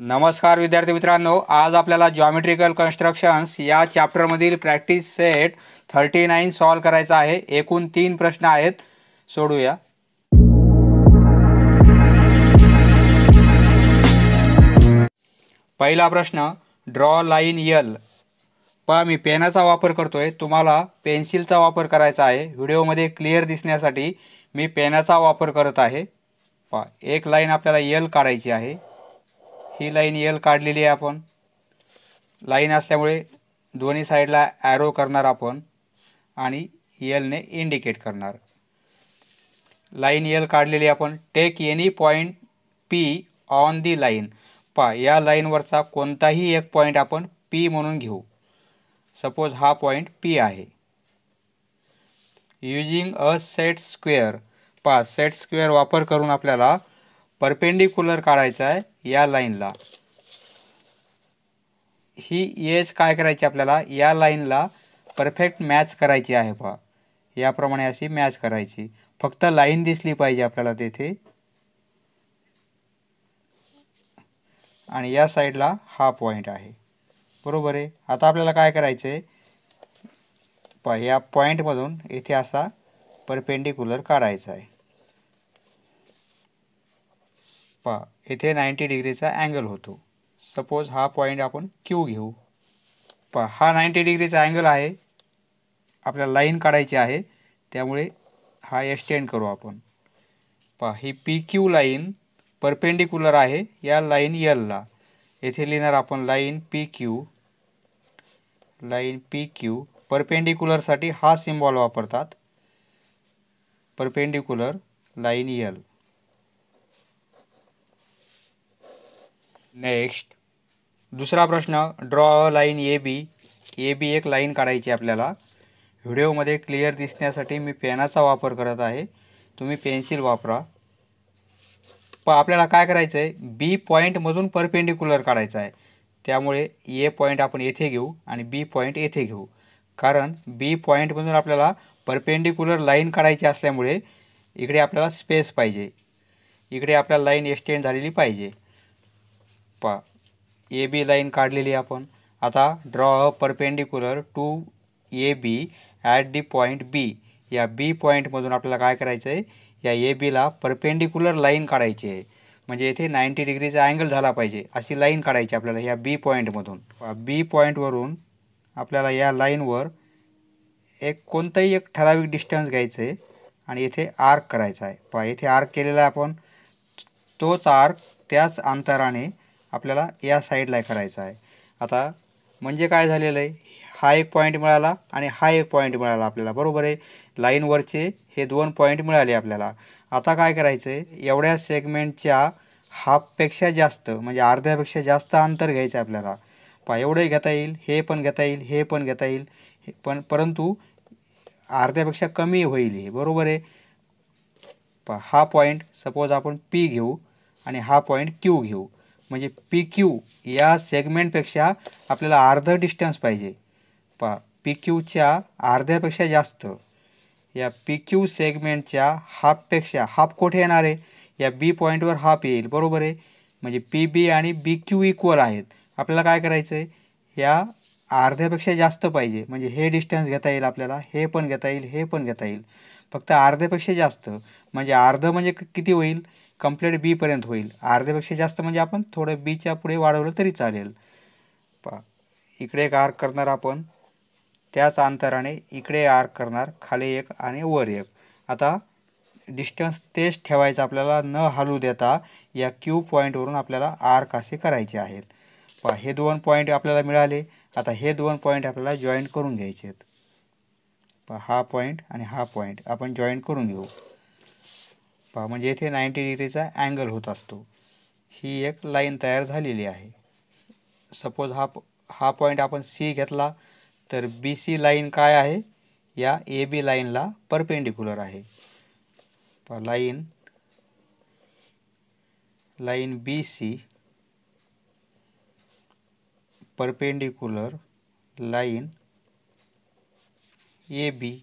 नमस्कार विद्यार्थी मित्रांनो, आज आपल्याला जॉमेट्रिकल कन्स्ट्रक्शन्स या चॅप्टरमधील प्रॅक्टिस सेट 39 सॉल्व करायचा आहे। एकूण 3 प्रश्न आहेत, सोडूया। पहिला प्रश्न, ड्रॉ लाईन एल। पहा, मी पेनाचा वापर करतोय, तुम्हाला पेन्सिलचा वापर करायचा आहे। व्हिडिओमध्ये क्लिअर दिसण्यासाठी मी पेनाचा वापर करत आहे। पहा, एक लाईन आपल्याला एल काढायची आहे। ही लाईन एल काढलेली आहे आपण। लाईन असल्यामुळे दोन्ही साईडला ॲरो करणार आपण आणि एलने इंडिकेट करणार। लाईन एल काढलेली आपण। Take any point P on the line. पहा, या लाईनवरचा कोणताही एक पॉईंट आपण पी म्हणून घेऊ। सपोज हा पॉईंट पी आहे। Using a set square. पहा, सेट स्क्वेअर वापर करून आपल्याला परपेंडिक्युलर काढायचा आहे या लाईनला। ही एज काय करायची आपल्याला, या लाईनला परफेक्ट मॅच करायची आहे। पहा, याप्रमाणे अशी मॅच करायची। फक्त लाईन दिसली पाहिजे आपल्याला तेथे। आणि या साईडला हा पॉईंट आहे, बरोबर आहे। आता आपल्याला काय करायचं आहे, पहा, या पॉईंटमधून इथे असा परपेंडिक्युलर काढायचा आहे। पहा, इथे 90 डिग्रीचा अँगल होतो। सपोज हा पॉईंट आपण क्यू घेऊ। पहा, हा 90 डिग्रीचा अँगल आहे। आपल्याला लाईन काढायची आहे, त्यामुळे हा एक्सटेंड करू आपण। पहा, ही पी क्यू लाईन परपेंडिक्युलर आहे या लाईन एलला। येथे लिहिणार आपण line P Q. Line P Q परपेंडिक्युलरसाठी हा सिम्बॉल वापरतात, परपेंडिक्युलर लाईन एल। नेक्स्ट, दुसरा प्रश्न, draw a line A B. A B एक लाईन काढायची आपल्याला। व्हिडिओमध्ये क्लिअर दिसण्यासाठी मी पेनाचा वापर करत आहे, तुम्ही पेन्सिल वापरा। पण आपल्याला काय करायचं आहे, बी पॉईंटमधून परपेंडिक्युलर काढायचा आहे। त्यामुळे ए पॉईंट आपण येथे घेऊ आणि बी पॉईंट येथे घेऊ, कारण बी पॉईंटमधून आपल्याला परपेंडिक्युलर लाईन काढायची असल्यामुळे इकडे आपल्याला स्पेस पाहिजे। इकडे आपल्याला लाईन एक्सटेंड झालेली पाहिजे। पहा, ए बी लाईन काढलेली आपण। आता draw a perpendicular to A B at the point B. या बी पॉईंटमधून आपल्याला काय करायचं आहे, या ए बीला परपेंडिक्युलर लाईन काढायची आहे। म्हणजे येथे 90 डिग्रीचा अँगल झाला पाहिजे अशी लाईन काढायची आपल्याला या बी पॉईंटमधून। बी पॉईंटवरून आपल्याला या लाईनवर कोणताही एक ठराविक डिस्टन्स घ्यायचं आहे आणि इथे आर्क करायचा आहे। पहा, इथे आर्क केलेला आहे आपण। तोच आर्क त्याच अंतराने आपल्याला या साईडला करायचा आहे। आता म्हणजे काय झालेलं आहे, हा एक पॉईंट मिळाला आणि हा एक पॉईंट मिळाला आपल्याला, बरोबर आहे। लाईनवरचे हे 2 पॉईंट मिळाले आपल्याला। आता काय करायचं आहे, एवढ्या सेगमेंटच्या हाफपेक्षा जास्त म्हणजे अर्ध्यापेक्षा जास्त अंतर घ्यायचं आहे आपल्याला। पहा, एवढंही घेता येईल, हे पण घेता येईल, हे पण घेता येईल, परंतु अर्ध्यापेक्षा कमी होईल हे, बरोबर आहे। पहा, हा पॉईंट सपोज आपण पी घेऊ आणि हा पॉईंट क्यू घेऊ। म्हणजे पी क्यू या सेगमेंटपेक्षा आपल्याला अर्धं डिस्टन्स पाहिजे। पहा, पी क्यूच्या अर्ध्यापेक्षा जास्त। या पी क्यू सेगमेंटच्या हाफपेक्षा, हाफ कुठे येणार आहे, या बी पॉईंटवर हाफ येईल, बरोबर आहे। म्हणजे पी बी आणि बी क्यू इक्वल आहेत। आपल्याला काय करायचं आहे, या अर्ध्यापेक्षा जास्त पाहिजे। म्हणजे हे डिस्टन्स घेता येईल आपल्याला, हे पण घेता येईल, हे पण घेता येईल, फक्त अर्ध्यापेक्षा जास्त। म्हणजे अर्धं म्हणजे किती होईल, कंप्लीट बीपर्यंत होईल। अर्ध्यापेक्षा जास्त म्हणजे आपण थोडं बीच्या पुढे वाढवलं तरी चालेल। पहा, इकडे एक आर्क करणार आपण, त्याच अंतराने इकडे आर्क करणार, खाली एक आणि वर एक। आता डिस्टन्स तेच ठेवायचं आपल्याला, न हलू देता या क्यू पॉईंटवरून आपल्याला आर्क असे करायचे आहेत। पहा, हे 2 पॉईंट आपल्याला मिळाले। आता हे 2 पॉईंट आपल्याला जॉईंट करून घ्यायचे आहेत। पहा, हा पॉईंट आणि हा पॉईंट आपण जॉईंट करून घेऊ। पहा, म्हणजे येथे 90 डिग्रीचा अँगल होत असतो। ही एक लाईन तयार झालेली आहे। सपोज हा पॉईंट आपण सी घेतला, तर बी सी लाईन काय आहे, या ए बी लाईनला परपेंडिक्युलर आहे। पहा, line B C perpendicular line A B.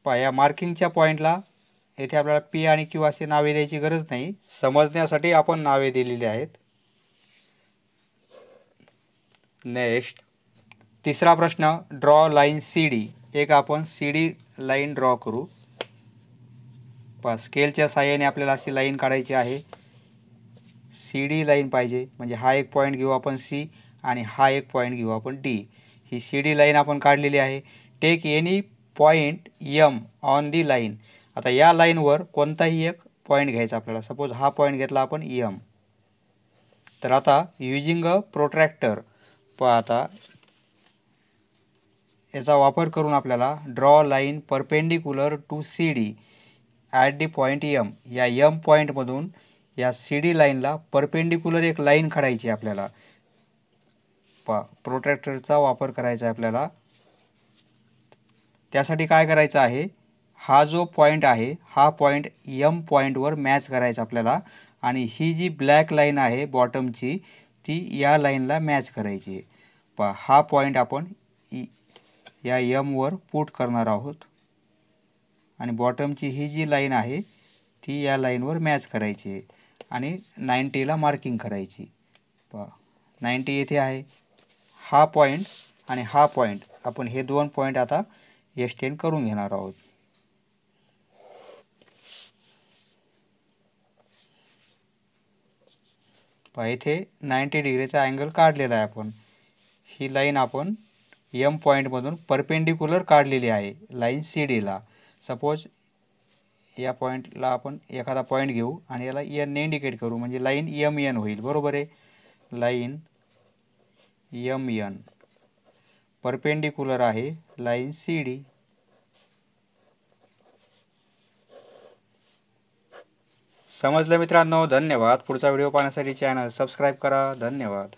पहा, या मार्किंगच्या पॉईंटला येथे आपल्याला पी आणि क्यू असे नावे द्यायची गरज नाही, समजण्यासाठी आपण नावे दिलेली आहेत। नेक्स्ट तिसरा प्रश्न, ड्रॉ लाईन सी डी. एक आपण सी डी लाईन ड्रॉ करू. स्केलच्या साहाय्याने आपल्याला अशी लाईन काढायची आहे. सी डी लाईन पाहिजे, म्हणजे हा एक पॉईंट घेऊ आपण सी आणि हा एक पॉईंट घेऊ आपण डी. ही सी डी लाईन आपण काढलेली आहे. Take any point M on the line. आता या लाईनवर कोणताही एक पॉईंट घ्यायचा आपल्याला. सपोज हा पॉईंट घेतला आपण एम. तर आता युजिंग अ प्रोट्रॅक्टर, आता याचा वापर करून आपल्याला draw line perpendicular to C D at the point M. या एम पॉईंटमधून या सी डी लाईनला परपेंडिक्युलर एक लाईन काढायची आपल्याला. प्रोट्रॅक्टरचा वापर करायचा आहे आपल्याला. त्यासाठी काय करायचं आहे, हा जो पॉईंट आहे हा पॉईंट एम पॉईंटवर मॅच करायचा आपल्याला आणि ही जी ब्लॅक लाईन आहे बॉटमची ती या लाईनला मॅच करायची. हा पॉईंट आपण या एमवर पुट करणार आहोत आणि बॉटमची ही जी लाईन आहे ती या लाईनवर मॅच करायची आणि 90ला मार्किंग करायची. 90 येथे आहे. हा पॉईंट आणि हा पॉईंट आपण हे दोन पॉईंट आता एक्सटेंड करून घेणार आहोत. इथे 90 डिग्रीचा अँगल काढलेला आहे आपण. ही लाईन आपण एम पॉईंटमधून परपेंडिक्युलर काढलेली आहे लाईन सी डीला. सपोज या पॉईंटला आपण एखादा पॉईंट घेऊ आणि याला एन इंडिकेट करू, म्हणजे लाईन एम एन होईल. बरोबर आहे. लाईन एम एन परपेंडिक्युलर आहे लाईन सी डी. समजलं मित्रांनो? धन्यवाद. पुढचा व्हिडिओ पाहण्यासाठी चॅनल सबस्क्राईब करा. धन्यवाद.